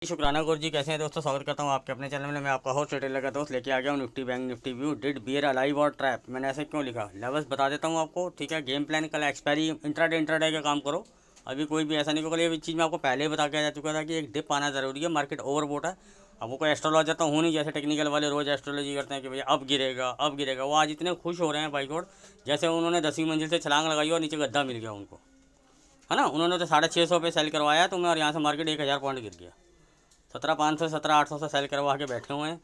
शुक्राना गुरु जी, कैसे हैं दोस्तों। स्वागत करता हूं आपके अपने चैनल में। मैं आपका होस्ट रिटेलर का दोस्त लेके आ गया हूं Nifty bank Nifty view did bear alive और ट्रैप। मैंने ऐसे क्यों लिखा, लेवल्स बता देता हूं आपको, ठीक है। गेम प्लान कल एक्सपायरी इंट्राडे का काम करो। अभी कोई भी ऐसा नहीं को, कल ये चीज़ मैं आपको पहले ही बता के जा चुका था कि एक डिप आना जरूरी है। मार्केट ओवरबोट है। अब वो कोई एस्ट्रोलॉजर तो हूँ नहीं, जैसे टेक्निकल वाले रोज एस्ट्रोलॉजी करते हैं कि भैया अब गिरेगा अब गिरेगा। वो आज इतने खुश हो रहे हैं भाई गॉड, जैसे उन्होंने 10वीं मंजिल से छलांग लगाई और नीचे गड्ढा मिल गया उनको, है ना। उन्होंने तो 650 पे सेल करवाया तुम्हें और यहाँ से मार्केट 1000 पॉइंट गिर गया। 17,500 17,800 से सेल करवा के बैठे हुए हैं।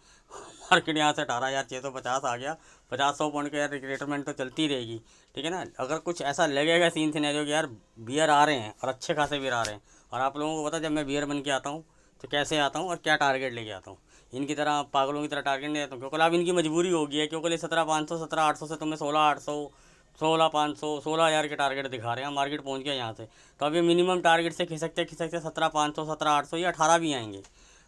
मार्केट यहाँ से 18,650 आ गया। 50-100 पॉइंट का यार रिट्रेसमेंट तो चलती रहेगी, ठीक है ना। अगर कुछ ऐसा लगेगा सीन सिनेरियो कि यार बियर आ रहे हैं और अच्छे खासे बियर आ रहे हैं, और आप लोगों को पता है जब मैं बियर बन के आता हूँ तो कैसे आता हूँ और क्या टारगेट लेके आता हूँ। इनकी तरह पागलों की तरह टारगेट नहीं आता हूँ, क्योंकि अब इनकी मजबूरी हो गई है। क्योंकि 17,500 17,800 से तुम्हें 16,800 16,500 16,000 के टारगेट दिखा रहे हैं। मार्केट पहुंच गया यहाँ से, तो अभी मिनिमम टारगेट से खिसकते खिसकते 17,500 17,800 या 18 भी आएंगे।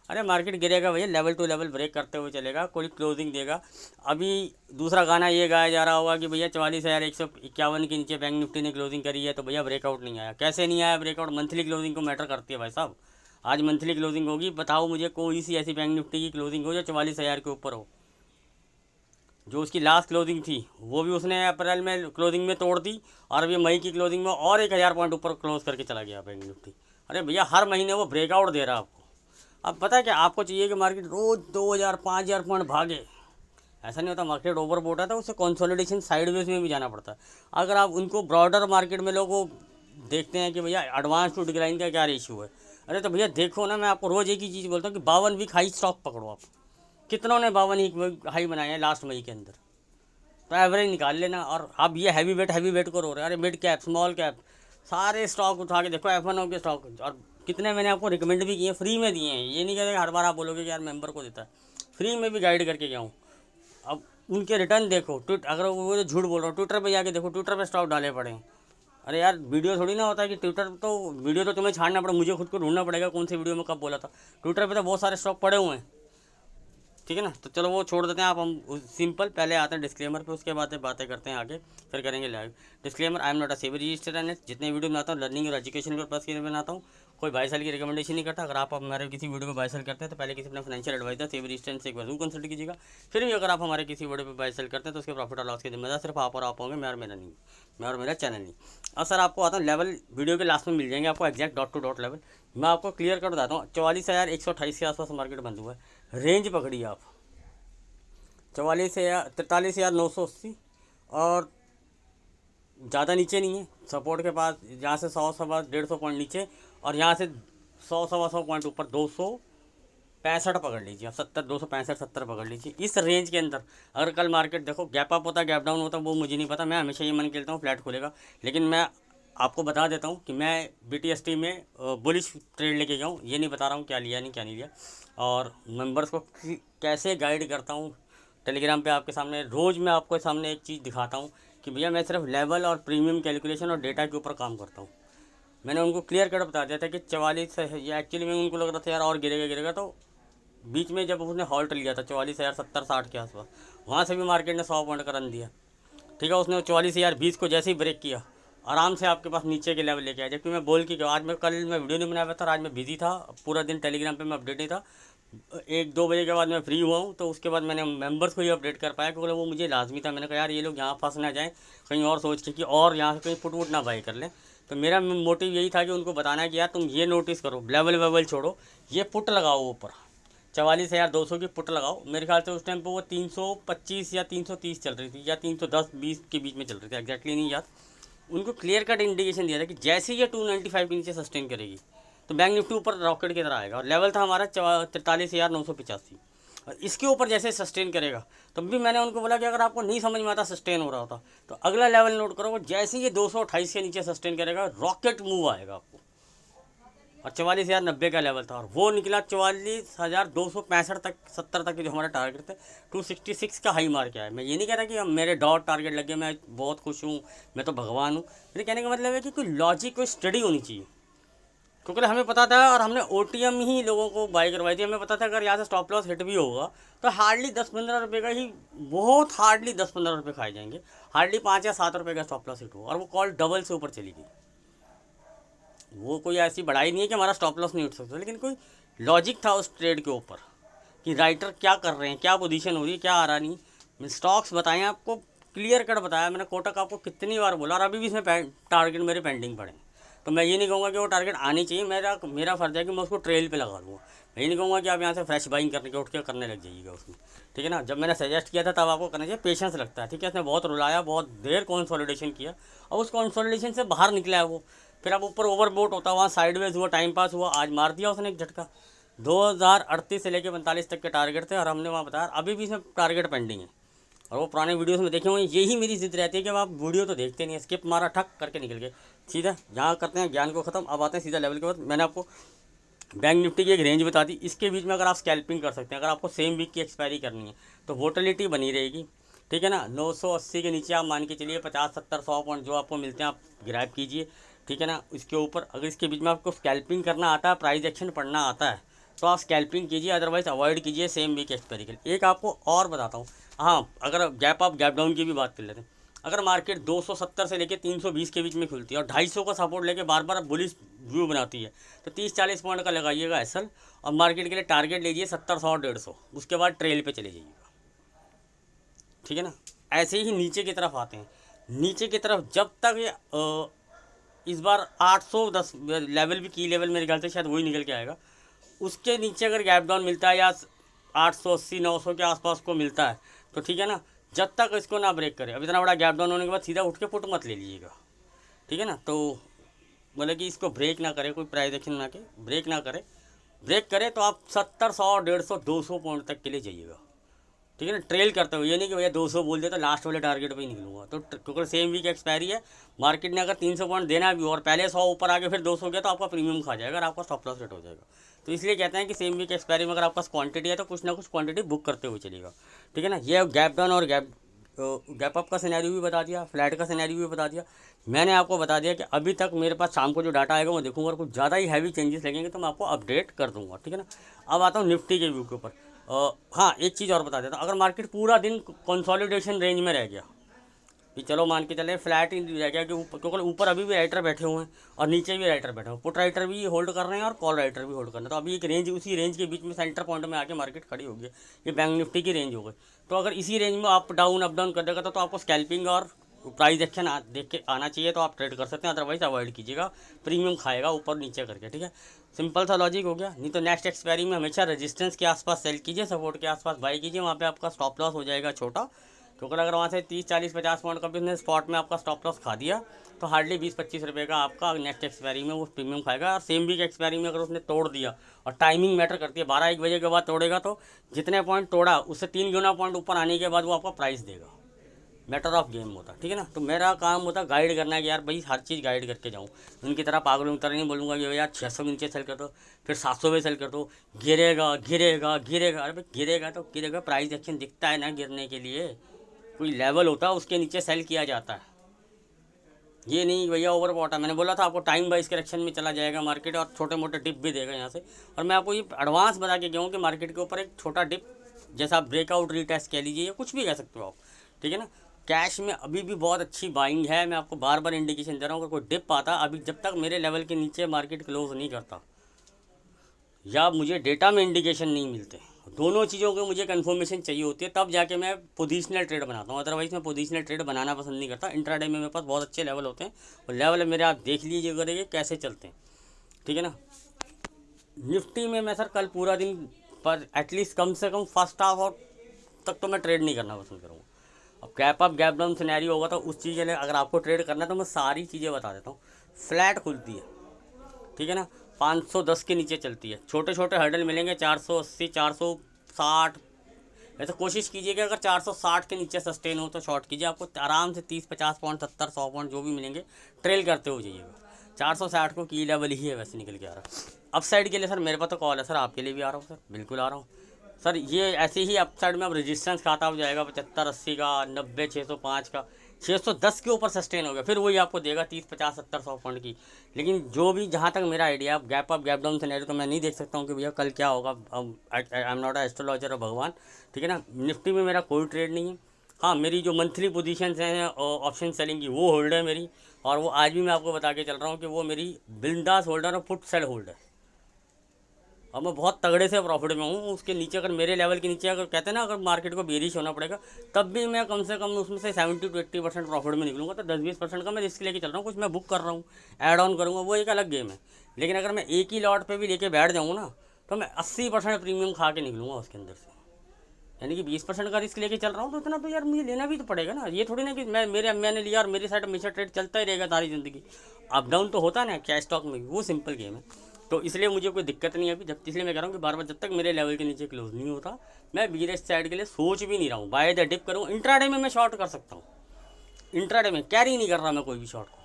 अरे मार्केट गिरेगा भैया, लेवल टू लेवल ब्रेक करते हुए चलेगा, कोई क्लोजिंग देगा। अभी दूसरा गाना ये गाया जा रहा होगा कि भैया 44,151 के नीचे बैंक निफ्टी ने क्लोजिंग करी है, तो भैया ब्रेकआउट नहीं आया। कैसे नहीं आया ब्रेकआउट? मंथली क्लोजिंग को मैटर करती है भाई साहब। आज मंथली क्लोजिंग होगी, बताओ मुझे कोई सी ऐसी बैंक निफ्टी की क्लोजिंग हो जो 44,000 के ऊपर हो। जो उसकी लास्ट क्लोजिंग थी वो भी उसने अप्रैल में क्लोजिंग में तोड़ दी, और अभी मई की क्लोजिंग में और 1,000 पॉइंट ऊपर क्लोज करके चला गया बैंक निफ्टी। अरे भैया हर महीने वो ब्रेकआउट दे रहा है आपको। अब पता है कि आपको चाहिए कि मार्केट रोज़ 2,000 5,000 पॉइंट भागे। ऐसा नहीं होता, मार्केट ओवरबोट है तो उसे कंसोलिडेशन साइडवेज में भी जाना पड़ता है। अगर आप उनको ब्रॉडर मार्केट में लोगों देखते हैं कि भैया एडवांस टू डिक्लाइन का क्या रेशियो है, अरे तो भैया देखो ना, मैं आपको रोज़ एक ही चीज़ बोलता हूँ कि 52 वीक हाई स्टॉक पकड़ो आप। कितनों ने 52 वीक हाई बनाए हैं लास्ट मई के अंदर, तो एवरेज निकाल लेना। और अब ये हैवी वेट को रो रहे हैं। अरे मिड कैप स्मॉल कैप सारे स्टॉक उठा के देखो, F1 के स्टॉक, और कितने मैंने आपको रिकमेंड भी किए, फ्री में दिए हैं। ये नहीं कहते हर बार आप बोलोगे कि यार मेंबर को देता है, फ्री में भी गाइड करके गया हूँ। अब उनके रिटर्न देखो, ट्विट अगर वो जो झूठ बोल रहा हूँ, ट्विटर पर जाके देखो, ट्विटर पर स्टॉक डाले पड़े हैं। अरे यार वीडियो थोड़ी ना होता है कि ट्विटर, तो वीडियो तो तुम्हें छाड़ना पड़े, मुझे खुद को ढूंढना पड़ेगा कौन सी वीडियो में कब बोला था। ट्विटर पर तो बहुत सारे स्टॉक पड़े हुए हैं, ठीक है ना। तो चलो वो छोड़ देते हैं। आप हम सिंपल पहले आते हैं डिस्क्लेमर पे, उसके बाद बातें करते हैं आगे, फिर करेंगे live. Disclaimer, I am not a SEBI registered analyst. जितने वीडियो बनाता हूँ लर्निंग और एजुकेशन पर्पस के लिए बनाता हूँ, कोई बाई साल की रिकमेंडेशन नहीं करता। अगर आप हमारे किसी वीडियो में बाई सेल करते हैं तो पहले किसी अपने फाइनेंशियल एडवाइजर सेबी रजिस्टर्ड से एक बार जरूर कंसल्ट कीजिएगा। फिर भी अगर आप हमारे किसी वीडियो पर बाई सेल करते हैं तो उसके प्रॉफिट और लॉस के जिम्मेदार सिर्फ आप और आप होंगे, मैं और मेरा नहीं, मैं और मेरा चैनल नहीं। और सर आपको आता हूँ लेवल, वीडियो के लास्ट में मिल जाएंगे आपको exact dot to dot level. मैं आपको क्लियर कर बताता हूँ। 44,128 के आसपास मार्केट बंद हुआ है। रेंज पकड़ी आप 43,980, और ज़्यादा नीचे नहीं है। सपोर्ट के पास यहाँ से 100 सवा 150 पॉइंट नीचे, और यहाँ से 100 सवा 100 पॉइंट ऊपर 265 पकड़ लीजिए, 70 265 70 पकड़ लीजिए। इस रेंज के अंदर अगर कल मार्केट देखो गैप अप होता गैप डाउन होता वो मुझे नहीं पता। मैं हमेशा ये मन खेलता हूँ फ्लैट खुलेगा, लेकिन मैं आपको बता देता हूँ कि मैं BTST में बुलिश ट्रेड लेके गया हूँ। ये नहीं बता रहा हूँ क्या लिया नहीं क्या नहीं लिया, और मेंबर्स को कैसे गाइड करता हूँ टेलीग्राम पे आपके सामने। रोज़ मैं आपको सामने एक चीज़ दिखाता हूँ कि भैया मैं सिर्फ लेवल और प्रीमियम कैलकुलेशन और डेटा के ऊपर काम करता हूँ। मैंने उनको क्लियर कट बता दिया था कि 44 या एक्चुअली में उनको लग रहा था यार और गिरेगा गिरेगा, तो बीच में जब उसने हॉल्ट लिया था 44,070-60 के आसपास, वहाँ से भी मार्केट ने 100 पॉइंट का रन दिया, ठीक है। उसने 44,020 को जैसे ही ब्रेक किया आराम से आपके पास नीचे के लेवल लेके आया। जबकि मैं बोल के आज मैं कल मैं वीडियो नहीं बनाया था, आज मैं बिजी था पूरा दिन, टेलीग्राम पे मैं अपडेट नहीं था। 1-2 बजे के बाद मैं फ्री हुआ हूँ, तो उसके बाद मैंने मेंबर्स को ही अपडेट कर पाया, क्योंकि वो मुझे लाजमी था। मैंने कहा यार ये लोग यहाँ फंस ना जाएँ कहीं और सोच के कि और यहाँ से कहीं पुट वुट ना बाई कर लें। तो मेरा मोटिव यही था कि उनको बताना कि यार तुम ये नोटिस करो, लेवल वेवल छोड़ो, ये पुट लगाओ ऊपर 44,200 की पुट लगाओ। मेरे ख्याल से उस टाइम पर वो 325 या 330 चल रही थी, या 310-20 के बीच में चल रही थी, एग्जैक्टली नहीं याद। उनको क्लियर कट इंडिकेशन दिया था कि जैसे ये 295 के नीचे सस्टेन करेगी तो बैंक निफ्टी ऊपर रॉकेट की तरह आएगा। और लेवल था हमारा 43,985, और इसके ऊपर जैसे सस्टेन करेगा। तब भी मैंने उनको बोला कि अगर आपको नहीं समझ में आता सस्टेन हो रहा होता तो अगला लेवल नोट करो, जैसे ये 228 के नीचे सस्टेन करेगा रॉकेट मूव आएगा आपको। और 44,090 का लेवल था, और वो निकला 44,265 तक 70 तक के जो हमारा टारगेट थे 266 का हाई मार के आया। मैं ये नहीं कह रहा कि मेरे डॉट टारगेट लगे, मैं बहुत खुश हूँ, मैं तो भगवान हूँ। मेरे कहने का मतलब है कि कोई लॉजिक, कोई स्टडी होनी चाहिए। क्योंकि हमें पता था, और हमने OTM ही लोगों को बाई करवाई थी। हमें पता था अगर यहाँ से स्टॉप लॉस हिट भी होगा तो हार्डली 10-15 रुपये का ही, बहुत हार्डली 10-15 रुपये खाए जाएंगे, हार्डली 5 या 7 रुपये का स्टॉप लॉस हिट हो, और वो कॉल डबल से ऊपर चली गई। वो कोई ऐसी बढ़ाई नहीं है कि हमारा स्टॉप लॉस नहीं उठ सकता, लेकिन कोई लॉजिक था उस ट्रेड के ऊपर कि राइटर क्या कर रहे हैं, क्या पोजीशन हो रही है, क्या आ रहा नहीं। मैं स्टॉक्स बताएं आपको, क्लियर कट बताया मैंने। कोटक आपको कितनी बार बोला, और अभी भी इसमें टारगेट मेरे पेंडिंग पड़े हैं। तो मैं ये नहीं कहूँगा कि वो टारगेट आनी चाहिए, मेरा मेरा फ़र्ज़ है कि मैं उसको ट्रेल पे लगा दूँगा। मैं ये नहीं कहूँगा कि आप यहाँ से फ्रेश बाइंग करने के उठ के करने लग जाइएगा उसमें, ठीक है ना। जब मैंने सजेस्ट किया था तब आपको करना चाहिए, पेशेंस लगता है, ठीक है। इसने बहुत रुलाया, बहुत देर कंसोलिडेशन किया, और उस कंसोलिडेशन से बाहर निकला है वो। फिर अब ऊपर ओवरबोट होता, वहाँ साइडवेज हुआ, टाइम पास हुआ, आज मार दिया उसने एक झटका। 2038 से लेकर 45 तक के टारगेट थे, और हमने वहाँ बताया अभी भी इसमें टारगेट पेंडिंग है। और वो पुराने वीडियोस में देखे हुए, यही मेरी जिद रहती है कि अब आप वीडियो तो देखते नहीं, स्किप मारा, ठक करके निकल गए सीधा। जहाँ करते हैं ज्ञान को ख़त्म, अब आते हैं सीधा लेवल के बाद। मैंने आपको बैंक निफ्टी की एक रेंज बता दी, इसके बीच में अगर आप स्कैल्पिंग कर सकते हैं, अगर आपको सेम वीक की एक्सपायरी करनी है तो वोटिलिटी बनी रहेगी, ठीक है ना। 980 के नीचे आप मान के चलिए 50 70 100 पॉइंट जो आपको मिलते हैं आप ग्रैब कीजिए, ठीक है ना। इसके ऊपर अगर इसके बीच में आपको स्कैल्पिंग करना आता है, प्राइस एक्शन पढ़ना आता है, तो आप स्कैल्पिंग कीजिए, अदरवाइज अवॉइड कीजिए सेम वीक एक्सपायरी के लिए। एक आपको और बताता हूँ, हाँ, अगर गैप अप गैप डाउन की भी बात कर लेते हैं। अगर मार्केट 270 से लेकर 320 के बीच में खुलती है और 250 का सपोर्ट लेके बार बार बुलिश व्यू बनाती है, तो 30-40 पॉइंट का लगाइएगा एसएल, और मार्केट के लिए टारगेट लीजिए 70 100 150, उसके बाद ट्रेल पे चले जाइएगा, ठीक है ना। ऐसे ही नीचे की तरफ आते हैं, नीचे की तरफ जब तक ये इस बार 810 लेवल भी की लेवल मेरे ख्याल से शायद वही निकल के आएगा। उसके नीचे अगर गैप डाउन मिलता है या 880 900 के आसपास को मिलता है तो ठीक है ना। जब तक इसको ना ब्रेक करे, अब इतना बड़ा गैप डाउन होने के बाद सीधा उठ के पुट मत ले लीजिएगा, ठीक है ना। तो मतलब कि इसको ब्रेक ना करे, कोई प्राइस एक्शन ना के ब्रेक ना करे, ब्रेक करे तो आप 70 100 150 200 पॉइंट तक के लिए जाइएगा, ठीक है ना। ट्रेल करते हुए, ये नहीं कि भैया 200 बोल दिया तो लास्ट वाले टारगेट पे ही निकलूंगा, तो क्योंकि सेम वीक एक्सपायरी है, मार्केट ने अगर 300 पॉइंट देना भी और पहले 100 ऊपर आके फिर 200 गया तो आपका प्रीमियम खा जाएगा और आपका स्टॉप लॉस रेट हो जाएगा। तो इसलिए कहते हैं कि सेम वीक एक्सपायरी में अगर आपके पास क्वांटिटी है तो कुछ ना कुछ क्वांटिटी बुक करते हुए चलेगा, ठीक है ना। ये गैप डाउन और गैप अप का सिनेरियो भी बता दिया, फ्लैट का सिनेरियो भी बता दिया। मैंने आपको बता दिया कि अभी तक मेरे पास शाम को जो डाटा आएगा वो देखूंगा, और कुछ ज़्यादा ही हैवी चेंजेस लगेंगे तो मैं आपको अपडेट कर दूंगा, ठीक है ना। अब आता हूँ निफ्टी के व्यू के ऊपर। हाँ, एक चीज़ और बता देता हूँ, अगर मार्केट पूरा दिन कंसोलिडेशन रेंज में रह गया, कि चलो मान के चले फ्लैट ही रह गया, कि क्योंकि ऊपर अभी भी राइटर बैठे हुए हैं और नीचे भी राइटर बैठे हुए हैं, पुट राइटर भी होल्ड कर रहे हैं और कॉल राइटर भी होल्ड कर रहे हैं, तो अभी एक रेंज, उसी रेंज के बीच में सेंटर पॉइंट में आके मार्केट खड़ी होगी, ये बैंक निफ्टी की रेंज हो गई। तो अगर इसी रेंज में अप डाउन कर देगा तो आपको स्कैल्पिंग और प्राइस एक्शन देख के आना चाहिए, तो आप ट्रेड कर सकते हैं, अदरवाइज अवॉइड कीजिएगा, प्रीमियम खाएगा ऊपर नीचे करके, ठीक है। सिंपल सा लॉजिक हो गया। नहीं तो नेक्स्ट एक्सपायरी में हमेशा रेजिस्टेंस के आसपास सेल कीजिए, सपोर्ट के आसपास बाई कीजिए, वहाँ पे आपका स्टॉप लॉस हो जाएगा छोटा, क्योंकि अगर वहाँ से 30 40 50 पॉइंट का बिजनेस स्पॉट में आपका स्टॉप लॉस खा दिया तो हार्डली 20 25 रुपये का आपका नेक्स्ट एक्सपायरी में वो प्रीमियम खाएगा। और सेम वीक एक्सपायरी में अगर उसने तोड़ दिया, और टाइमिंग मैटर करती है, 12 1 बजे के बाद तोड़ेगा तो जितने पॉइंट तोड़ा उससे 3 गुना पॉइंट ऊपर आने के बाद वो आपका प्राइस देगा, मैटर ऑफ गेम होता, ठीक है ना। तो मेरा काम होता गाइड करना है कि यार भाई हर चीज़ गाइड करके जाऊँ, उनकी तरह पागलों की तरह नहीं बोलूँगा कि यार 600 के नीचे सेल कर दो, फिर 700 में सेल कर दो, गिरेगा गिरेगा गिरेगा। अरे भाई गिरेगा तो गिरेगा, प्राइस एक्शन दिखता है ना गिरने के लिए, कोई लेवल होता है उसके नीचे सेल किया जाता है, ये नहीं भैया ओवर बॉट है। मैंने बोला था आपको टाइम वाइज करेक्शन में चला जाएगा मार्केट, और छोटे मोटे डिप भी देगा यहाँ से। और मैं आपको ये एडवांस बता के गया हूँ कि मार्केट के ऊपर एक छोटा डिप, जैसा आप ब्रेकआउट रीटेस्ट कह लीजिए या कुछ भी कह सकते हो आप, ठीक है ना। कैश में अभी भी बहुत अच्छी बाइंग है, मैं आपको बार बार इंडिकेशन दे रहा हूँ। अगर कोई डिप आता, अभी जब तक मेरे लेवल के नीचे मार्केट क्लोज नहीं करता या मुझे डेटा में इंडिकेशन नहीं मिलते, दोनों चीज़ों के मुझे कन्फर्मेशन चाहिए होती है, तब जाके मैं पोजीशनल ट्रेड बनाता हूँ, अदरवाइज़ मैं पोजीशनल ट्रेड बनाना पसंद नहीं करता। इंट्राडे में मेरे पास बहुत अच्छे लेवल होते हैं, और लेवल मेरे आप देख लीजिए करेंगे कैसे चलते हैं, ठीक है ना। निफ्टी में मैं सर कल पूरा दिन पर एटलीस्ट कम से कम फर्स्ट हाफ और तक तो मैं ट्रेड नहीं करना पसंद करूँगा। अब gap up gap down scenario होगा तो उस चीज़ के लिए अगर आपको ट्रेड करना है तो मैं सारी चीज़ें बता देता हूँ। फ्लैट खुलती है, ठीक है ना, 510 के नीचे चलती है, छोटे छोटे हर्डल मिलेंगे 480 460। वैसे कोशिश कीजिएगा अगर 460 के नीचे सस्टेन हो तो शॉर्ट कीजिए, आपको आराम से 30 50 पॉइंट 70 100 पॉइंट जो भी मिलेंगे ट्रेल करते हो जाइएगा। 460 को की लेवल ही है वैसे निकल के आ रहा। अप साइड के लिए सर मेरे पास तो कॉल है सर, आपके लिए भी आ रहा हूँ सर, बिल्कुल आ रहा हूँ सर। ये ऐसे ही अप साइड में अब रेजिस्टेंस खाता हो जाएगा 75 80 का, 90 605 का, 610 के ऊपर सस्टेन हो गया, फिर वही आपको देगा 30 50 70 100 पॉइंट की। लेकिन जो भी जहाँ तक मेरा idea, gap up gap down scenario तो मैं नहीं देख सकता हूँ कि भैया कल क्या होगा, I am not a astrologer और भगवान, ठीक है ना। निफ्टी में मेरा कोई ट्रेड नहीं है। हाँ, मेरी जो मंथली पोजीशंस हैं ऑप्शन सेलिंग की वो होल्ड है मेरी, और वो आज भी मैं आपको बता के चल रहा हूँ कि वो मेरी बिंदास होल्डर और पुट सेल होल्ड है। और मैं बहुत तगड़े से प्रॉफिट में हूँ। उसके नीचे अगर मेरे लेवल के नीचे अगर कहते हैं ना अगर मार्केट को बेरिश होना पड़ेगा तब भी मैं कम से कम उसमें से 70 to 80% प्रॉफिट में निकलूँगा। तो 10-20% का मैं रिस्क लेके चल रहा हूँ, कुछ मैं बुक कर रहा हूँ, ऐड ऑन करूँगा, वो एक अलग गेम है। लेकिन अगर मैं एक ही लॉट पे भी लेके बैठ जाऊँ ना तो मैं 80% प्रीमियम खा के निकलूँगा उसके अंदर से। यानी कि 20% का रिस्क लेके चल रहा हूँ तो इतना तो यार मुझे लेना भी तो पड़ेगा ना। ये थोड़ी ना कि मैंने लिया और मेरी साइड हमेशा ट्रेड चलता ही रहेगा सारी ज़िंदगी। अप डाउन तो होता है ना क्या स्टॉक में भी, वो सिंपल गेम है। तो इसलिए मुझे कोई दिक्कत नहीं है अभी, जब इसलिए मैं कह रहा हूँ कि बार बार जब तक मेरे लेवल के नीचे क्लोज नहीं होता मैं बीरेज साइड के लिए सोच भी नहीं रहा हूँ। बाय द डिप करूँ, इंट्राडे में मैं शॉर्ट कर सकता हूँ, इंट्राडे में कैरी नहीं कर रहा मैं कोई भी शॉर्ट को।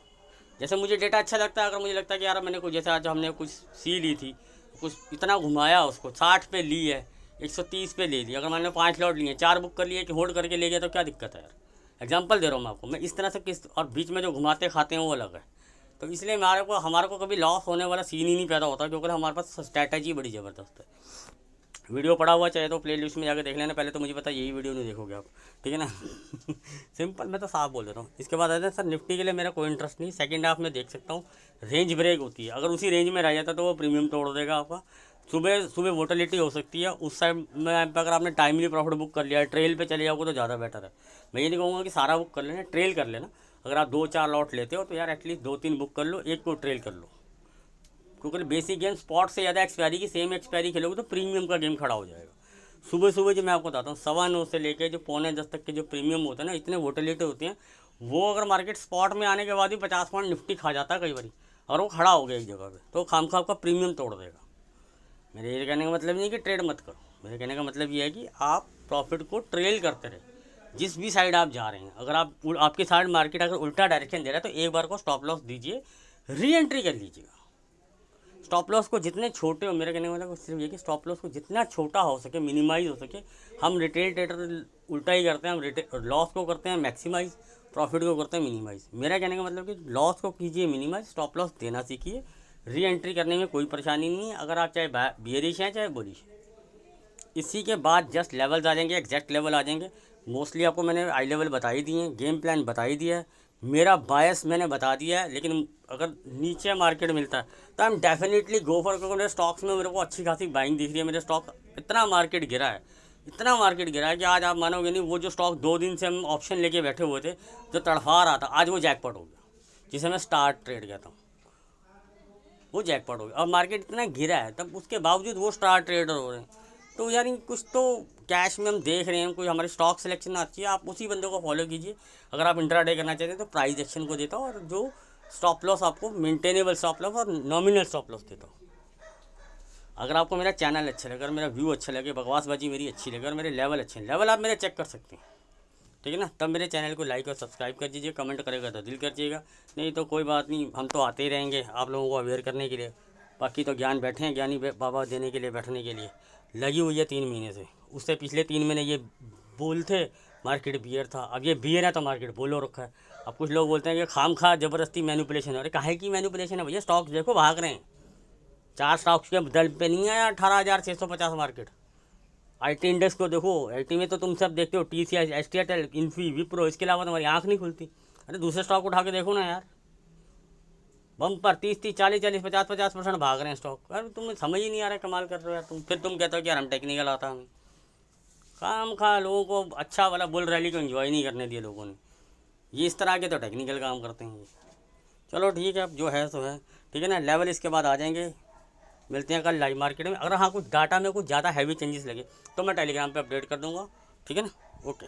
जैसे मुझे डेटा अच्छा लगता है, अगर मुझे लगता है कि यार मैंने कुछ जैसे आज हमने कुछ सी ली थी, कुछ इतना घुमाया उसको 60 पे ली है, 130 पे ले ली, अगर मैंने 5 लॉट लिए, 4 बुक कर लिए कि होल्ड करके ले गया तो क्या दिक्कत है यार। एग्जांपल दे रहा हूँ मैं आपको, मैं इस तरह से किस और बीच में जो घुमाते खाते हैं वो अलग है। तो इसलिए हमारे को कभी लॉस होने वाला सीन ही नहीं पैदा होता, क्योंकि हमारे पास स्ट्रैटेजी बड़ी ज़बरदस्त है। वीडियो पड़ा हुआ चाहे तो प्ले लिस्ट में जाकर देख लेना, पहले तो मुझे पता यही वीडियो नहीं देखोगे आप, ठीक है ना। सिंपल, मैं तो साफ बोल देता हूँ। इसके बाद आते हैं सर निफ्टी के लिए मेरा कोई इंटरेस्ट नहीं, सेकंड हाफ में देख सकता हूँ। रेंज ब्रेक होती है, अगर उसी रेंज में रह जाता तो वो प्रीमियम तोड़ देगा आपका। सुबह सुबह वोटिलिटी हो सकती है, उस टाइम में अगर आपने टाइमली प्रॉफिट बुक कर लिया, ट्रेल पे चले जाओगे तो ज़्यादा बेटर है। मैं ये नहीं कहूँगा कि सारा बुक कर लेना, ट्रेल कर लेना। अगर आप 2-4 लॉट लेते हो तो यार एटलीस्ट 2-3 बुक कर लो, एक को ट्रेल कर लो, क्योंकि बेसिक गेम स्पॉट से ज़्यादा एक्सपायरी की सेम एक्सपायरी खेलोगे तो प्रीमियम का गेम खड़ा हो जाएगा। सुबह सुबह जो मैं आपको बताता हूँ 9:15 से लेकर जो 9:45 तक के जो प्रीमियम होते हैं ना, इतने वोटिलिटी होती हैं, वो अगर मार्केट स्पॉट में आने के बाद भी 50 पॉइंट निफ्टी खा जाता है कई बार, और वो खड़ा हो गया एक जगह पे, तो खामखा आपका प्रीमियम तोड़ देगा। मेरे ये कहने का मतलब नहीं है कि ट्रेड मत करो, मेरे कहने का मतलब ये है कि आप प्रॉफिट को ट्रेल करते रहे जिस भी साइड आप जा रहे हैं। अगर आपकी साइड मार्केट अगर उल्टा डायरेक्शन दे रहा है तो एक बार को स्टॉप लॉस दीजिए, री एंट्री कर लीजिएगा। स्टॉप लॉस को जितने छोटे हो, मेरे कहने का मतलब सिर्फ ये कि स्टॉप लॉस को जितना छोटा हो सके, मिनिमाइज हो सके। हम रिटेल ट्रेडर उल्टा ही करते हैं, हम लॉस को करते हैं मैक्सिमाइज, प्रॉफिट को करते हैं मिनिमाइज। मेरा कहने का मतलब कि लॉस को कीजिए मिनिमाइज, स्टॉप लॉस देना सीखिए, री एंट्री करने में कोई परेशानी नहीं है, अगर आप चाहे बियरिश हैं चाहे बुलिश। इसी के बाद जस्ट लेवल्स आ जाएंगे, एग्जैक्ट लेवल आ जाएंगे। मोस्टली आपको मैंने आई लेवल बता ही दिए हैं, गेम प्लान बता ही दिया है, मेरा बायस मैंने बता दिया है। लेकिन अगर नीचे मार्केट मिलता है तो I am definitely go for, क्योंकि मेरे स्टॉक्स में मेरे को अच्छी खासी बाइंग दिख रही है। मेरे स्टॉक इतना मार्केट गिरा है, इतना मार्केट गिरा है कि आज आप मानोगे नहीं, वो जो स्टॉक 2 दिन से हम ऑप्शन लेके बैठे हुए थे जो तड़फा रहा था, आज वो जैकपॉट हो गया, जिसे मैं स्टार ट्रेड कहता हूँ, वो जैकपॉट हो गया। और मार्केट इतना गिरा है तब उसके बावजूद वो स्टार ट्रेडर हो रहे हैं। तो यार कुछ तो कैश में हम देख रहे हैं, कोई हमारी स्टॉक सिलेक्शन अच्छी है, आप उसी बंदे को फॉलो कीजिए। अगर आप इंट्राडे करना चाहते हैं तो प्राइस एक्शन को देता हूँ, और जो स्टॉप लॉस आपको मेंटेनेबल स्टॉप लॉस और नॉमिनल स्टॉप लॉस देता हूँ। अगर आपको मेरा चैनल अच्छा लगे, अगर मेरा व्यू अच्छा लगे, बकवासबाजी मेरी अच्छी लगे और मेरे लेवल अच्छे हैं, लेवल आप मेरे चेक कर सकते हैं, ठीक है ना, तब मेरे चैनल को लाइक और सब्सक्राइब कर दीजिए। कमेंट करेगा तो दिल कर दीजिएगा, नहीं तो कोई बात नहीं, हम तो आते ही रहेंगे आप लोगों को अवेयर करने के लिए। बाकी तो ज्ञान बैठे हैं, ज्ञानी बाबा देने के लिए, बैठने के लिए लगी हुई है 3 महीने से। उससे पिछले 3 महीने ये बुल थे, मार्केट बियर था, अब ये बियर है तो मार्केट बुल हो रखा है। अब कुछ लोग बोलते हैं कि खाम खा ज़बरदस्ती मैनिपुलेशन है। अरे काहे की मैनिपुलेशन है भैया, स्टॉक्स देखो भाग रहे हैं, 4 स्टॉक्स के दल पे नहीं आया 18,650 मार्केट। IT इंडेक्स को देखो, IT में तो तुम सब देखते हो, TCS, STL, इन्फी, विप्रो, इसके अलावा तुम्हारी आँख नहीं खुलती। अरे दूसरे स्टॉक उठा के देखो ना यार, बम पर 30-30, 40-40, 50-50% भाग रहे हैं स्टॉक। अरे तुम्हें समझ ही नहीं आ रहा है, कमाल कर रहे हो यार तुम। फिर तुम कहते हो कि यार हम टेक्निकल आता हमें, काम खा लोगों को अच्छा वाला बुल रैली को एंजॉय नहीं करने दिया लोगों ने। ये इस तरह के तो टेक्निकल काम करते हैं ये। चलो ठीक है, अब जो है सो है, ठीक है ना। लेवल इसके बाद आ जाएंगे, मिलते हैं कल लाइव मार्केट में। अगर हाँ कुछ डाटा में कुछ ज़्यादा हैवी चेंजेस लगे तो मैं टेलीग्राम पे अपडेट कर दूंगा, ठीक है ना। ओके।